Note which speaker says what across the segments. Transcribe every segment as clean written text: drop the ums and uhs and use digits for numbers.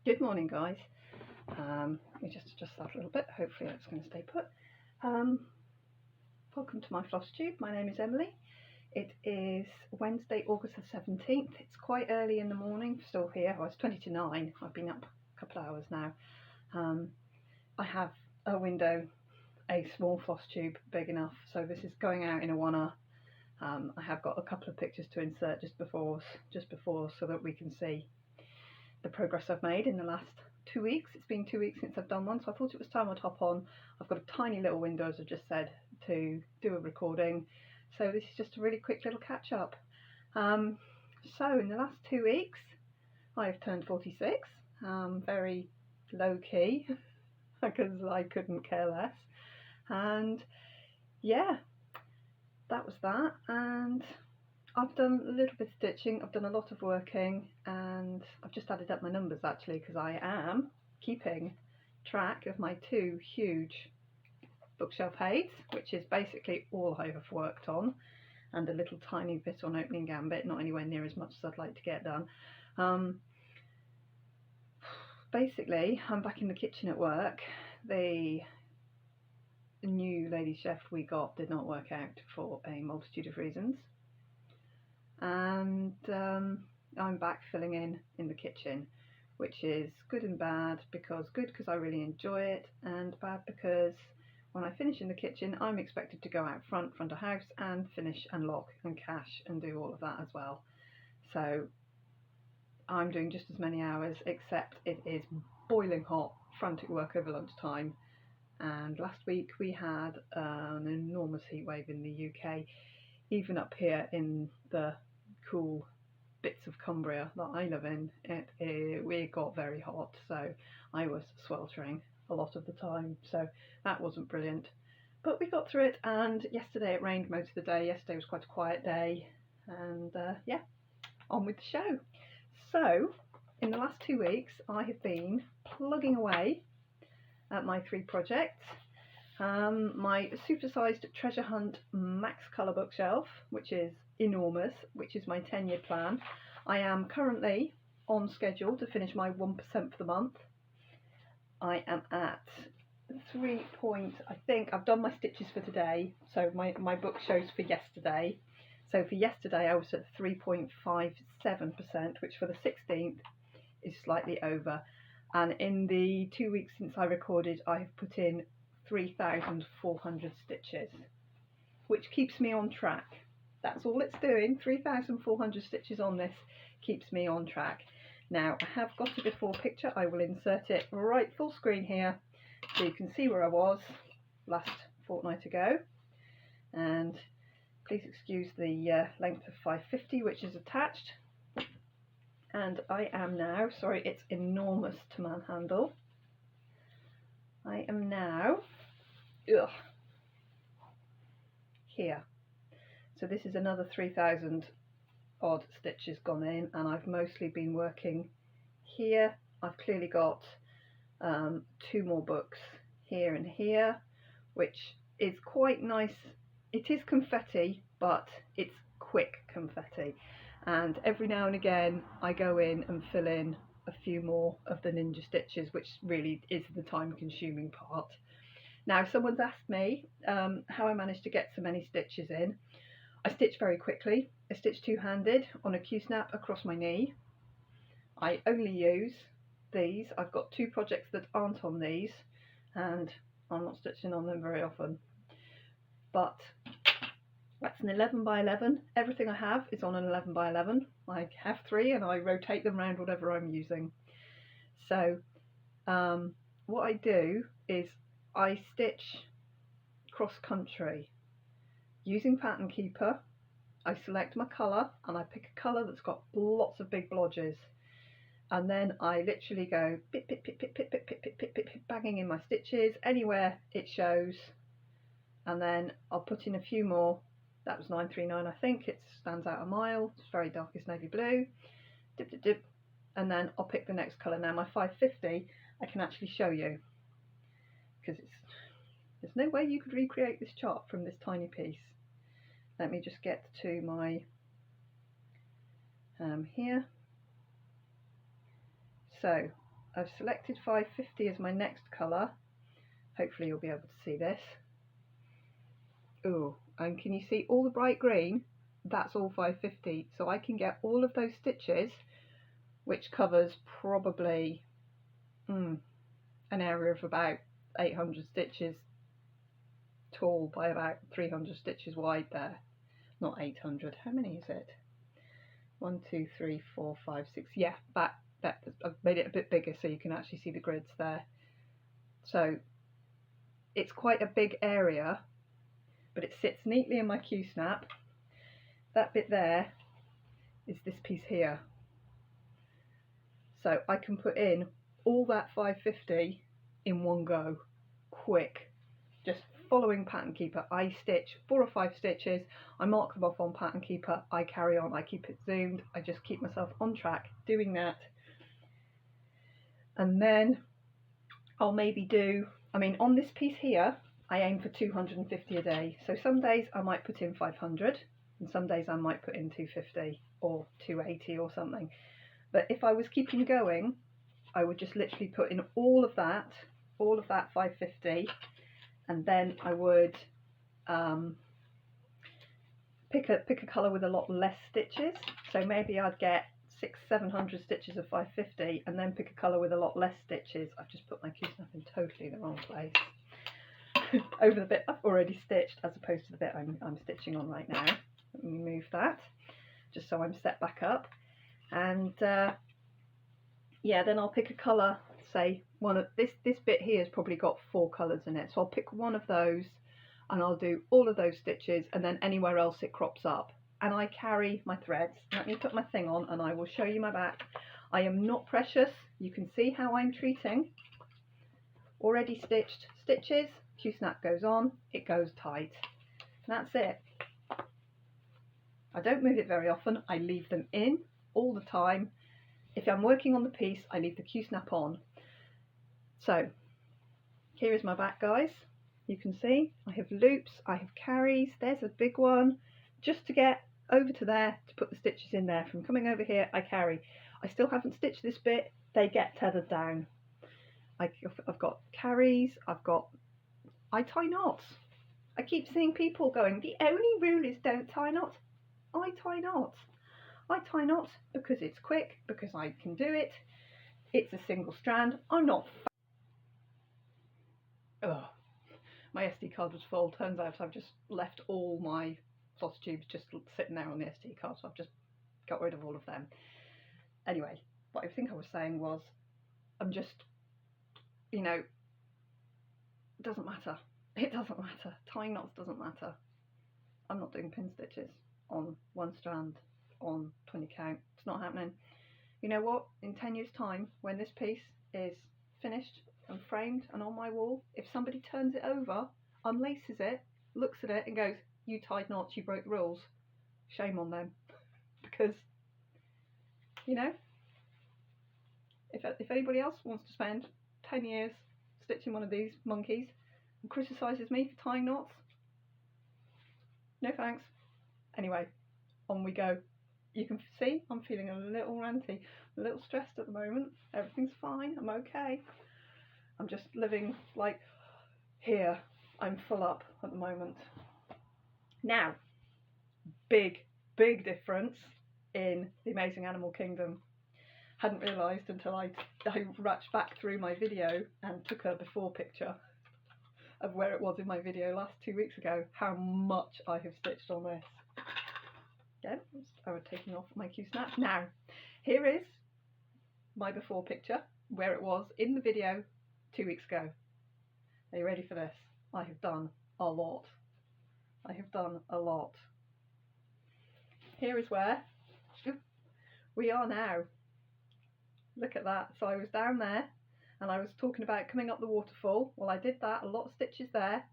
Speaker 1: Good morning, guys. Let me just adjust that a little bit. Hopefully that's going to stay put. Welcome to my Flosstube. My name is Emily. It is Wednesday, August the 17th. It's quite early in the morning, still here. Well, it's 20 to 9. I've been up a couple of hours now. I have a window, a small Flosstube big enough, so this is going out in a oneer. I have got a couple of pictures to insert just before so that we can see the progress I've made in the last 2 weeks. It's been 2 weeks since I've done one, so I thought it was time I'd hop on. I've got a tiny little window, as I just said, to do a recording, so this is just a really quick little catch up. So in the last 2 weeks I've turned 46, very low key because I couldn't care less, and yeah, that was that. And I've done a little bit of stitching, I've done a lot of working, and I've just added up my numbers actually, because I am keeping track of my 2 huge bookshelf aids, which is basically all I have worked on, and a little tiny bit on opening Gambit, not anywhere near as much as I'd like to get done. Basically, I'm back in the kitchen at work. The new lady chef we got did not work out for a multitude of reasons, and I'm back filling in the kitchen, which is good and bad. Good because I really enjoy it, and bad because when I finish in the kitchen I'm expected to go out front of house and finish and lock and cash and do all of that as well. So I'm doing just as many hours, except it is boiling hot, frantic work over lunchtime. And last week we had an enormous heat wave in the UK. Even up here in the cool bits of Cumbria that I live in, we got very hot, so I was sweltering a lot of the time, so that wasn't brilliant, but we got through it. And yesterday it rained most of the day. Yesterday was quite a quiet day, and yeah, on with the show. So in the last 2 weeks I have been plugging away at my 3 projects. My supersized treasure hunt max colour bookshelf, which is enormous, which is my 10-year plan. I am currently on schedule to finish my 1% for the month. I am at 3 point, I think I've done my stitches for today, so my book shows for yesterday. So for yesterday I was at 3.57%, which for the 16th is slightly over. And in the 2 weeks since I recorded, I have put in 3,400 stitches, which keeps me on track. That's all it's doing. 3,400 stitches on this keeps me on track. Now I have got a before picture. I will insert it right full screen here so you can see where I was last fortnight ago. And please excuse the length of 550 which is attached. And I am now, sorry, it's enormous to manhandle. I am now here. So this is another 3,000 odd stitches gone in, and I've mostly been working here. I've clearly got 2 more books here and here, which is quite nice. It is confetti, but it's quick confetti. And every now and again I go in and fill in a few more of the ninja stitches, which really is the time consuming part. Now someone's asked me how I managed to get so many stitches in. I stitch very quickly. I stitch 2-handed on a Q-snap across my knee. I only use these. I've got 2 projects that aren't on these, and I'm not stitching on them very often, but that's an 11 by 11. Everything I have is on an 11 by 11. I have 3 and I rotate them around whatever I'm using. So what I do is I stitch cross country using Pattern Keeper. I select my colour and I pick a colour that's got lots of big blodges, and then I literally go pip pip pip pip pip pip pip pip pip pip, banging in my stitches anywhere it shows, and then I'll put in a few more. That was 939, I think. It stands out a mile. It's very darkest navy blue. Dip, dip, dip. And then I'll pick the next colour. Now my 550 I can actually show you, because there's no way you could recreate this chart from this tiny piece. Let me just get to my here. So I've selected 550 as my next colour. Hopefully you'll be able to see this. Ooh, and can you see all the bright green? That's all 550. So I can get all of those stitches, which covers probably an area of about 800 stitches tall by about 300 stitches wide there. Not 800, how many is it? 1, 2, 3, 4, 5, 6. Yeah, that I've made it a bit bigger so you can actually see the grids there. So it's quite a big area, but it sits neatly in my Q-snap. That bit there is this piece here. So I can put in all that 550 in one go, quick. Just following Pattern Keeper. I stitch 4 or 5 stitches, I mark them off on Pattern Keeper, I carry on, I keep it zoomed, I just keep myself on track doing that. And then I'll maybe do, I mean on this piece here, I aim for 250 a day. So some days I might put in 500 and some days I might put in 250 or 280 or something. But if I was keeping going, I would just literally put in all of that 550, and then I would pick a colour with a lot less stitches. So maybe I'd get 600-700 stitches of 550 and then pick a colour with a lot less stitches. I've just put my Q-snap in totally the wrong place. Over the bit I've already stitched as opposed to the bit I'm stitching on right now. Let me move that just so I'm set back up. And yeah, then I'll pick a colour, say one of this bit here has probably got 4 colours in it, so I'll pick one of those and I'll do all of those stitches, and then anywhere else it crops up. And I carry my threads. Let me put my thing on and I will show you my back. I am not precious. You can see how I'm treating. Already stitched stitches, Q-snap goes on, it goes tight. That's it. I don't move it very often. I leave them in all the time. If I'm working on the piece, I leave the Q-snap on. So here is my back, guys. You can see I have loops, I have carries. There's a big one just to get over to there to put the stitches in there. From coming over here, I carry. I still haven't stitched this bit. They get tethered down. I've got carries. I tie knots. I keep seeing people going, the only rule is don't tie knots. I tie knots. I tie knots because it's quick, because I can do it. It's a single strand. I'm not. Oh, my SD card was full. Turns out I've just left all my Flosstubes just sitting there on the SD card, so I've just got rid of all of them. Anyway, what I think I was saying was, I'm just, you know, it doesn't matter. It doesn't matter. Tying knots doesn't matter. I'm not doing pin stitches on one strand on 20 count. It's not happening. You know what? In 10 years time, when this piece is finished and framed and on my wall, if somebody turns it over, unlaces it, looks at it and goes, you tied knots, you broke the rules, shame on them. Because, you know, if anybody else wants to spend 10 years stitching one of these monkeys and criticises me for tying knots, no thanks. Anyway, on we go. You can see I'm feeling a little ranty, a little stressed at the moment. Everything's fine, I'm okay. I'm just living like here. I'm full up at the moment. Now, big difference in the Amazing Animal Kingdom. Hadn't realised until I ratched back through my video and took a before picture of where it was in my video last 2 weeks ago, how much I have stitched on this. Again, I was taking off my Q-snap. Now, here is my before picture, where it was in the video 2 weeks ago. Are you ready for this? I have done a lot. I have done a lot. Here is where we are now. Look at that. So I was down there and I was talking about coming up the waterfall. Well, I did that, a lot of stitches there,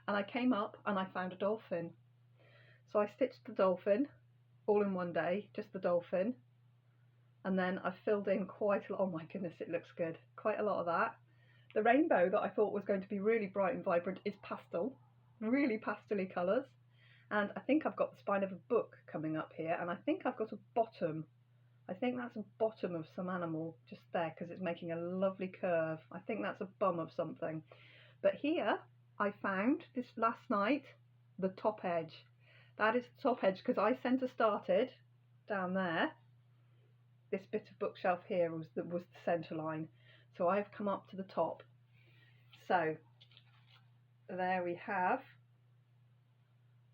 Speaker 1: and I came up and I found a dolphin. So I stitched the dolphin all in one day, just the dolphin, and then I filled in quite a lot. Oh my goodness, it looks good. Quite a lot of that. The rainbow that I thought was going to be really bright and vibrant is pastel, really pastel-y colours. And I think I've got the spine of a book coming up here, and I think I've got a bottom. I think that's a bottom of some animal just there because it's making a lovely curve. I think that's a bum of something. But here I found this last night the top edge. That is the top edge because I centre started down there. This bit of bookshelf here was the centre line. So I've come up to the top. So there we have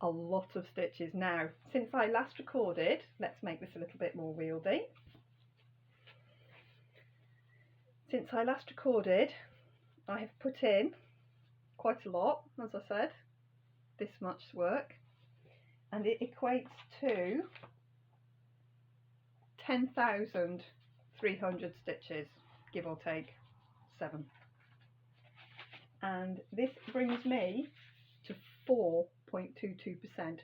Speaker 1: a lot of stitches. Now, since I last recorded, let's make this a little bit more wieldy. Since I last recorded, I have put in quite a lot, as I said, this much work, and it equates to 10,300 stitches, give or take 7. And this brings me to 4.22%.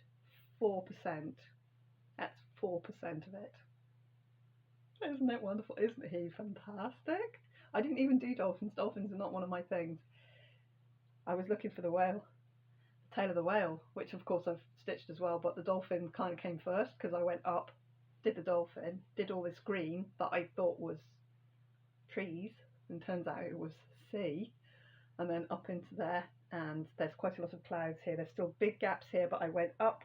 Speaker 1: 4%. That's 4% of it. Isn't it wonderful? Isn't he fantastic? I didn't even do dolphins. Dolphins are not one of my things. I was looking for the whale, the tail of the whale, which of course I've stitched as well, but the dolphin kind of came first because I went up, did the dolphin, did all this green that I thought was trees, and turns out it was sea, and then up into there, and there's quite a lot of clouds here. There's still big gaps here, but I went up.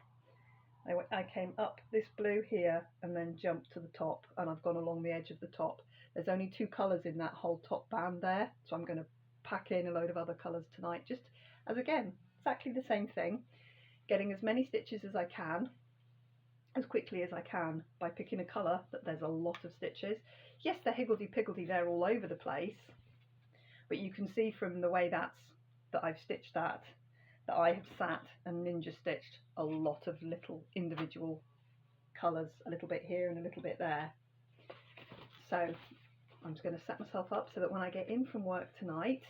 Speaker 1: I came up this blue here and then jumped to the top, and I've gone along the edge of the top. There's only 2 colours in that whole top band there, so I'm going to pack in a load of other colours tonight, just as, again, exactly the same thing, getting as many stitches as I can, as quickly as I can, by picking a colour that there's a lot of stitches. Yes, they're higgledy-piggledy, they're all over the place, but you can see from the way that I've stitched that I have sat and ninja stitched a lot of little individual colours, a little bit here and a little bit there. So I'm just going to set myself up so that when I get in from work tonight,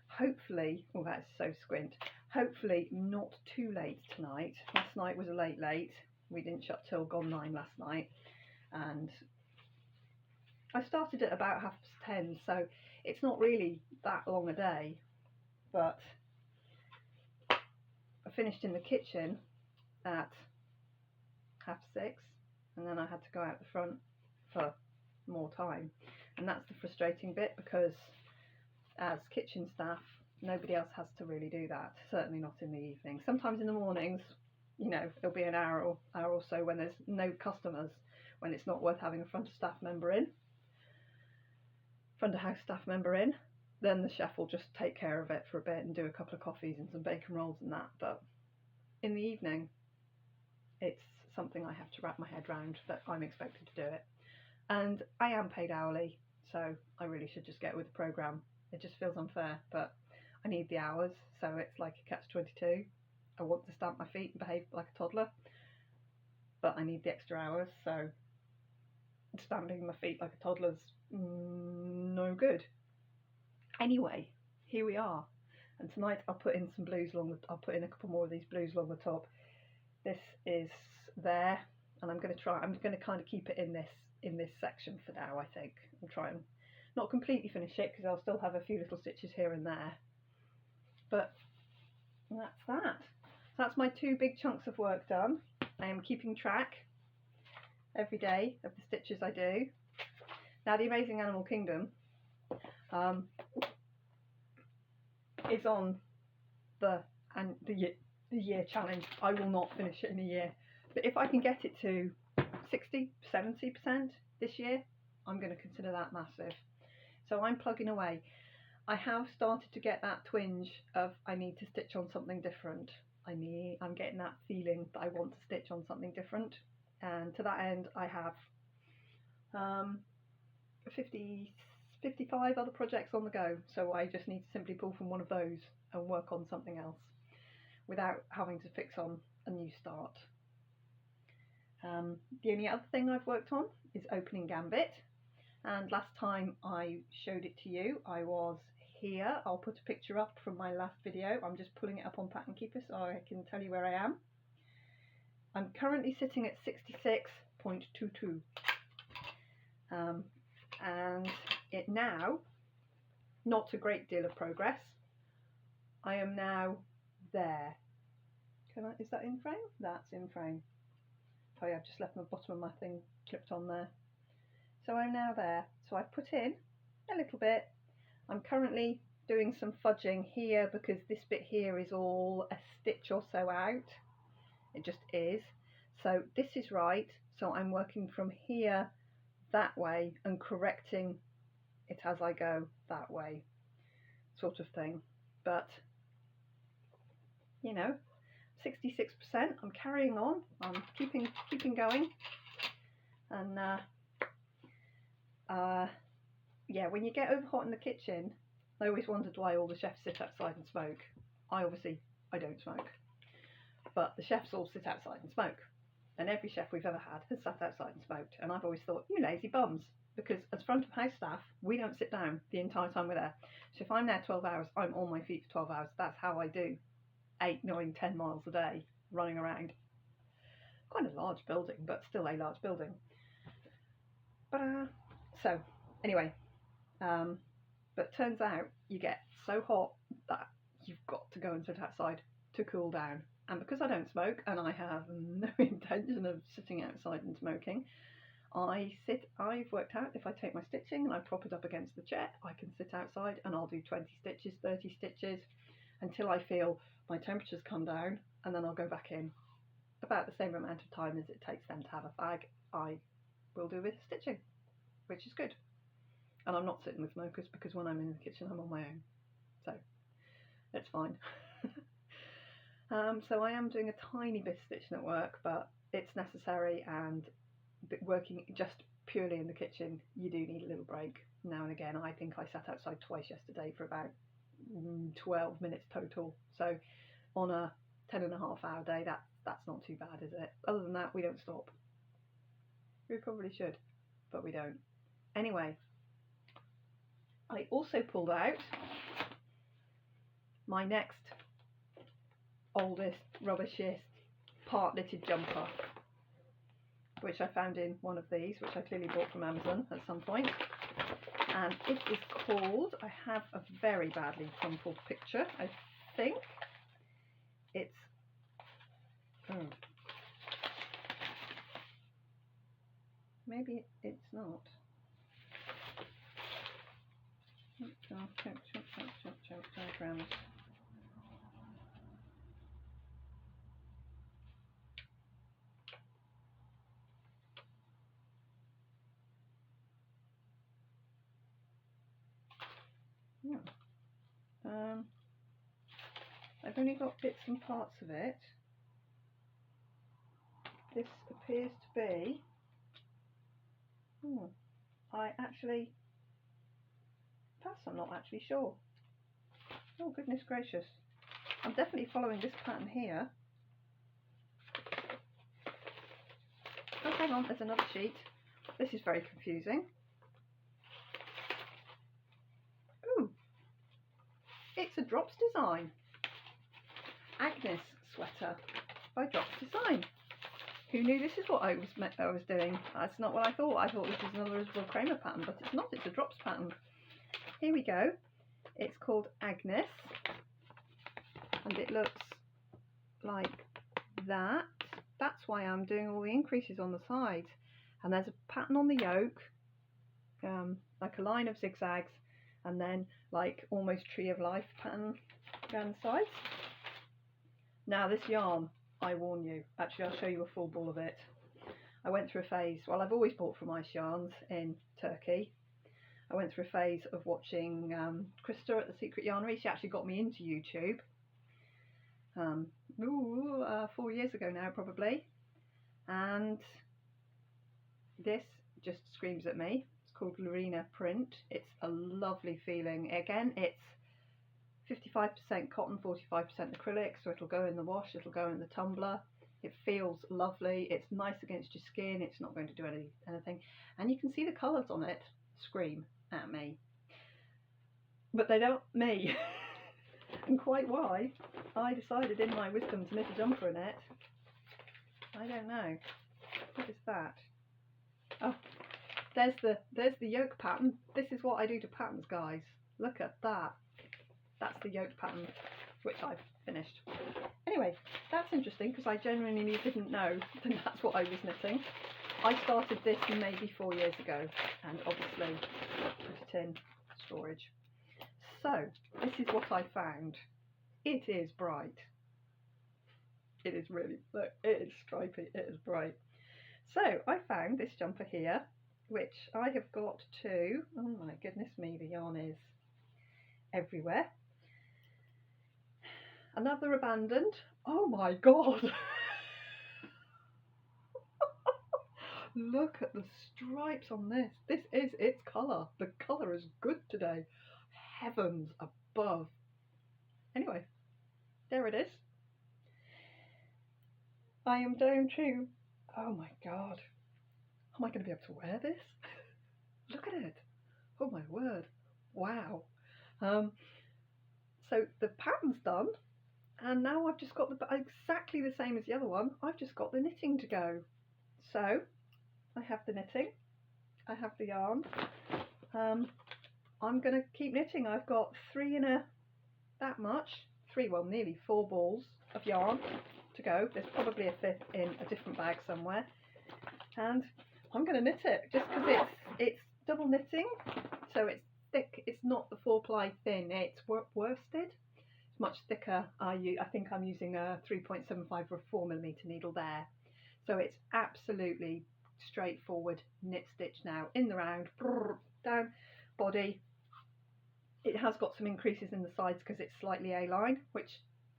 Speaker 1: hopefully, oh that's so squint, hopefully not too late tonight. Last night was a late. We didn't shut till gone 9 last night, and I started at about 10:30, so it's not really that long a day, but I finished in the kitchen at 6:30, and then I had to go out the front for more time, and that's the frustrating bit, because as kitchen staff nobody else has to really do that, certainly not in the evening. Sometimes in the mornings, you know, it'll be an hour or so when there's no customers, when it's not worth having a front of house staff member in, then the chef will just take care of it for a bit and do a couple of coffees and some bacon rolls and that. But in the evening, it's something I have to wrap my head around, that I'm expected to do it. And I am paid hourly, so I really should just get with the programme. It just feels unfair, but I need the hours, so it's like a catch-22. I want to stamp my feet and behave like a toddler, but I need the extra hours, so stamping my feet like a toddler's no good. Anyway, here we are, and tonight I'll put in some blues I'll put in a couple more of these blues along the top. This is there, and I'm going to kind of keep it in this section for now. I think I'll try and not completely finish it, because I'll still have a few little stitches here and there, but that's that. So that's my 2 big chunks of work done. I am keeping track every day of the stitches I do. Now, the Amazing Animal Kingdom is on the year challenge. I will not finish it in a year, but if I can get it to 60-70% this year, I'm going to consider that massive. So I'm plugging away. I have started to get that twinge of I need to stitch on something different. I'm getting that feeling that I want to stitch on something different, and to that end I have 55 other projects on the go, so I just need to simply pull from one of those and work on something else without having to fix on a new start. The only other thing I've worked on is opening Gambit, and last time I showed it to you I was here. I'll put a picture up from my last video. I'm just pulling it up on Pattern Keeper so I can tell you where I am. I'm currently sitting at 66.22, and it now, not a great deal of progress. I am now there. Is that in frame? That's in frame. Oh yeah, I've just left the bottom of my thing clipped on there. So I'm now there. So I've put in a little bit. I'm currently doing some fudging here because this bit here is all a stitch or so out. It just is. So this is right. So I'm working from here that way and correcting it as I go that way, sort of thing. But you know, 66%. I'm carrying on. I'm keeping going. And yeah, when you get over hot in the kitchen, I always wondered why all the chefs sit outside and smoke. I don't smoke, but the chefs all sit outside and smoke. And every chef we've ever had has sat outside and smoked. And I've always thought, you lazy bums, because as front of house staff, we don't sit down the entire time we're there. So if I'm there 12 hours, I'm on my feet for 12 hours. That's how I do 8, 9, 10 miles a day running around. Quite a large building, but still a large building. But so anyway, but turns out you get so hot that you've got to go and sit outside to cool down. And because I don't smoke and I have no intention of sitting outside and smoking, I've worked out if I take my stitching and I prop it up against the chair, I can sit outside and I'll do 20 stitches, 30 stitches until I feel my temperature's come down, and then I'll go back in. About the same amount of time as it takes them to have a fag, I will do with stitching, which is good. And I'm not sitting with smokers because when I'm in the kitchen I'm on my own, so it's fine. So I am doing a tiny bit of stitching at work, but it's necessary, and working just purely in the kitchen, you do need a little break now and again. I think I sat outside twice yesterday for about 12 minutes total. So on a 10.5-hour day, that's not too bad, is it? Other than that, we don't stop. We probably should, but we don't. Anyway, I also pulled out my next oldest, rubbishiest, part knitted jumper, which I found in one of these, which I clearly bought from Amazon at some point. And it is called, I have a very badly crumpled picture, I think. It's, maybe it's not. Diagrams. Yeah. I've only got bits and parts of it. This appears to be, I'm not actually sure. Oh goodness gracious. I'm definitely following this pattern here. Oh, hang on, there's another sheet. This is very confusing. Ooh, it's a Drops design. Agnes sweater by Drops Design. Who knew this is what I was doing? That's not what I thought. I thought this was another Isabel Kramer pattern, but it's not. It's a Drops pattern. Here we go. It's called Agnes, and it looks like that. That's why I'm doing all the increases on the sides. And there's a pattern on the yoke, like a line of zigzags, and then like almost Tree of Life pattern down the sides. Now this yarn, I warn you, actually I'll show you a full ball of it. I went through a phase, well, I've always bought from Ice Yarns in Turkey. I went through a phase of watching Krista at the Secret Yarnery. She actually got me into YouTube 4 years ago now probably, and this just screams at me. It's called Lorena Print. It's a lovely feeling. Again, it's 55% cotton, 45% acrylic, so it'll go in the wash, it'll go in the tumbler. It feels lovely, it's nice against your skin, it's not going to do anything. And you can see the colours on it scream at me. But they don't me. And quite why I decided in my wisdom to knit a jumper in it, I don't know. What is that? Oh, there's the yoke pattern. This is what I do to patterns, guys. Look at that. That's the yoke pattern, which I've finished. Anyway, that's interesting because I genuinely didn't know that that's what I was knitting. I started this maybe 4 years ago, and obviously put it in storage. So this is what I found. It is bright. It is really, look, it is stripy, it is bright. So I found this jumper here, which I have got to, oh my goodness me, the yarn is everywhere. Another abandoned, oh my god. Look at the stripes on this. This is its colour. The colour is good today. Heavens above. Anyway, there it is. I am down to, oh my god. Am I going to be able to wear this? Look at it. Oh my word. Wow. So the pattern's done. And now I've just got exactly the same as the other one. I've just got the knitting to go. So I have the knitting, I have the yarn. I'm going to keep knitting. I've got nearly 4 balls of yarn to go. There's probably a 5th in a different bag somewhere. And I'm going to knit it just because it's double knitting, so it's thick. It's not the 4-ply thin. It's worsted. It's much thicker. I think I'm using a 3.75 or a 4mm needle there, so it's absolutely straightforward knit stitch now. In the round, down, body. It has got some increases in the sides because it's slightly A-line, which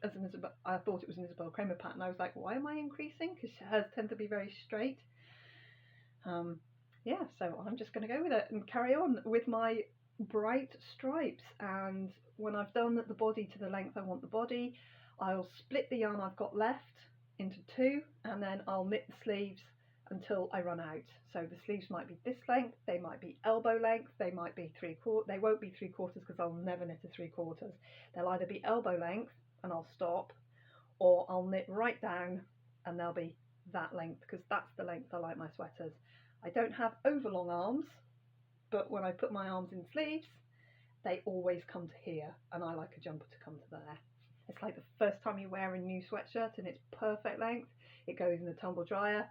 Speaker 1: as an I thought it was an Isabel Kramer pattern. I was like, why am I increasing? Because hers tend to be very straight. Yeah, so I'm just going to go with it and carry on with my bright stripes. And when I've done the body to the length I want the body, I'll split the yarn I've got left into 2, and then I'll knit the sleeves until I run out. So the sleeves might be this length, they might be elbow length, they might be 3/4. They won't be 3/4 because I'll never knit a 3/4. They'll either be elbow length and I'll stop, or I'll knit right down and they'll be that length, because that's the length I like my sweaters. I don't have over long arms, but when I put my arms in sleeves, they always come to here, and I like a jumper to come to there. It's like the first time you wear a new sweatshirt and it's perfect length, it goes in the tumble dryer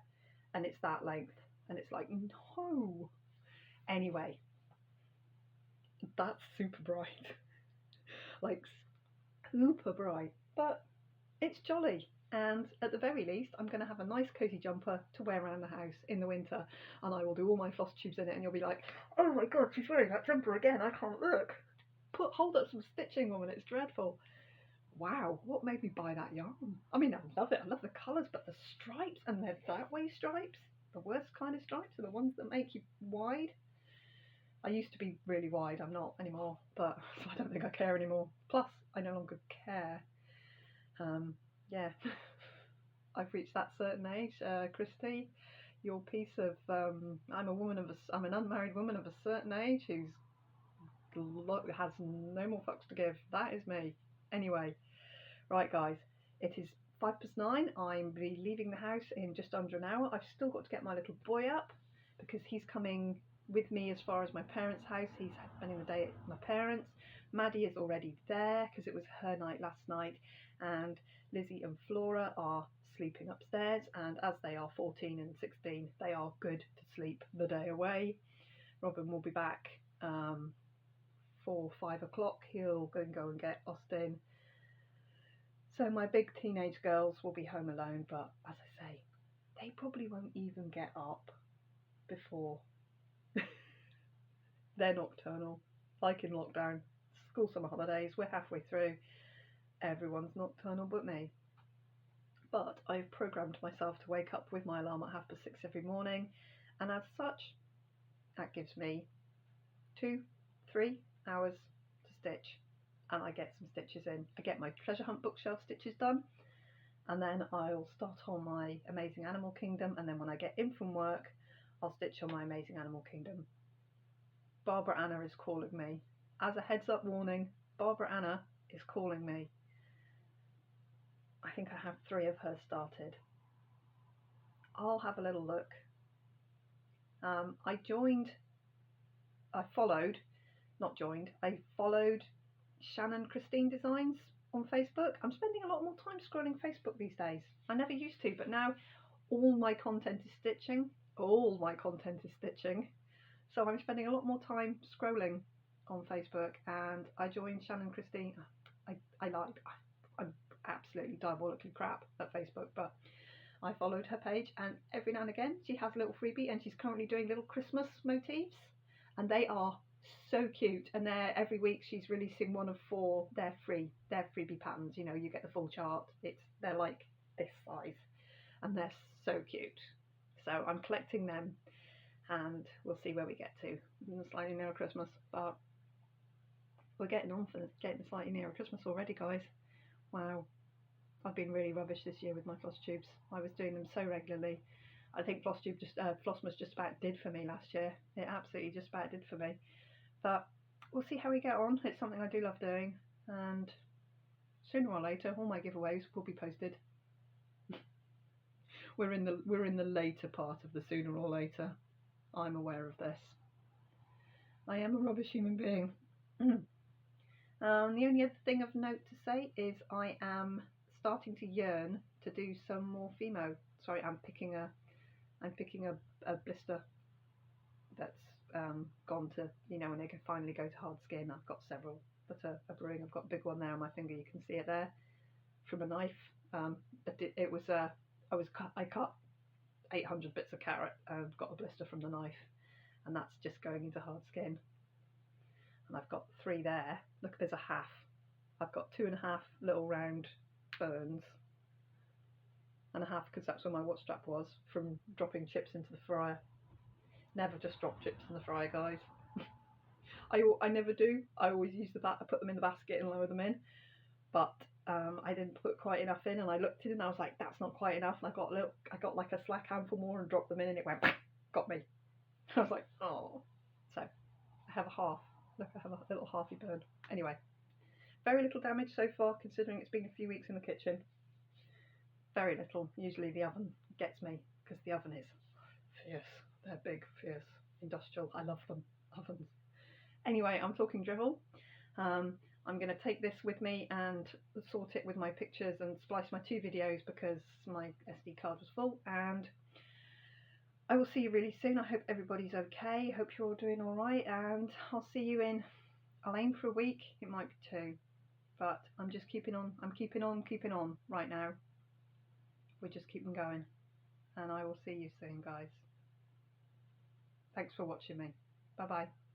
Speaker 1: and it's that length, and it's like, no. Anyway, that's super bright. Like super bright, but it's jolly. And at the very least, I'm going to have a nice cozy jumper to wear around the house in the winter, and I will do all my floss tubes in it, and you'll be like, oh my god, she's wearing that jumper again, I can't look. Hold up some stitching, woman, it's dreadful. Wow, what made me buy that yarn? I mean, I love it, I love the colours, but the stripes, and they're that way stripes, the worst kind of stripes are the ones that make you wide. I used to be really wide, I'm not anymore, but so I don't think I care anymore. Plus, I no longer care. Yeah, I've reached that certain age. Christy, your piece of I'm an unmarried woman of a certain age who's has no more fucks to give. That is me. Anyway, right guys, it is 9:05. I'm leaving the house in just under an hour. I've still got to get my little boy up because he's coming with me as far as my parents' house. He's spending the day at my parents'. Maddie is already there because it was her night last night, and Lizzie and Flora are sleeping upstairs, and as they are 14 and 16, they are good to sleep the day away. Robin will be back 4-5 o'clock. He'll go and get Austin. So my big teenage girls will be home alone, but as I say, they probably won't even get up before they're nocturnal, like in lockdown. School summer holidays, we're halfway through. Everyone's nocturnal but me. But I've programmed myself to wake up with my alarm at 6:30 every morning, and as such, that gives me 2-3 hours to stitch, and I get some stitches in. I get my treasure hunt bookshelf stitches done, and then I'll start on my Amazing Animal Kingdom, and then when I get in from work, I'll stitch on my Amazing Animal Kingdom. Barbara Anna is calling me. As a heads up warning, Barbara Anna is calling me. I think I have 3 of hers started. I'll have a little look. I followed Shannon Christine Designs on Facebook. I'm spending a lot more time scrolling Facebook these days. I never used to, but now all my content is stitching. all my content is stitching. So I'm spending a lot more time scrolling on Facebook, and I joined Shannon Christie. I'm absolutely diabolically crap at Facebook, but I followed her page, and every now and again she has a little freebie, and she's currently doing little Christmas motifs, and they are so cute. And they're every week she's releasing one of 4. They're freebie patterns. You know, you get the full chart. They're like this size, and they're so cute. So I'm collecting them, and we'll see where we get to. Slightly nearer Christmas, but we're getting on for getting slightly nearer Christmas already, guys. Wow. I've been really rubbish this year with my Flosstubes. I was doing them so regularly. I think Flossmas just about did for me last year. It absolutely just about did for me. But we'll see how we get on. It's something I do love doing, and sooner or later all my giveaways will be posted. We're in the later part of the sooner or later. I'm aware of this. I am a rubbish human being. The only other thing of note to say is I am starting to yearn to do some more Fimo. Sorry, I'm picking a blister that's gone to, you know, when they can finally go to hard skin. I've got several that are brewing. I've got a big one there on my finger. You can see it there from a knife. But it was I cut 800 bits of carrot and got a blister from the knife, and that's just going into hard skin. And I've got 3 there. Look, there's a half. I've got 2.5 little round burns, and a half because that's where my watch strap was from dropping chips into the fryer. Never just drop chips in the fryer, guys. I never do. I always use I put them in the basket and lower them in. But I didn't put quite enough in, and I looked in and I was like, that's not quite enough. And I got like a slack handful more and dropped them in, and it went, got me. I was like, oh. So I have a half. Look, I have a little halfy burn. Anyway, very little damage so far, considering it's been a few weeks in the kitchen. Very little. Usually the oven gets me, because the oven is fierce. They're big, fierce, industrial. I love them. Ovens. Anyway, I'm talking drivel. I'm going to take this with me and sort it with my pictures and splice my 2 videos because my SD card was full, and I will see you really soon. I hope everybody's okay. Hope you're all doing alright, and I'll see you I'll aim for a week. It might be 2, but I'm just keeping on. I'm keeping on right now. We're just keeping going, and I will see you soon, guys. Thanks for watching me. Bye bye.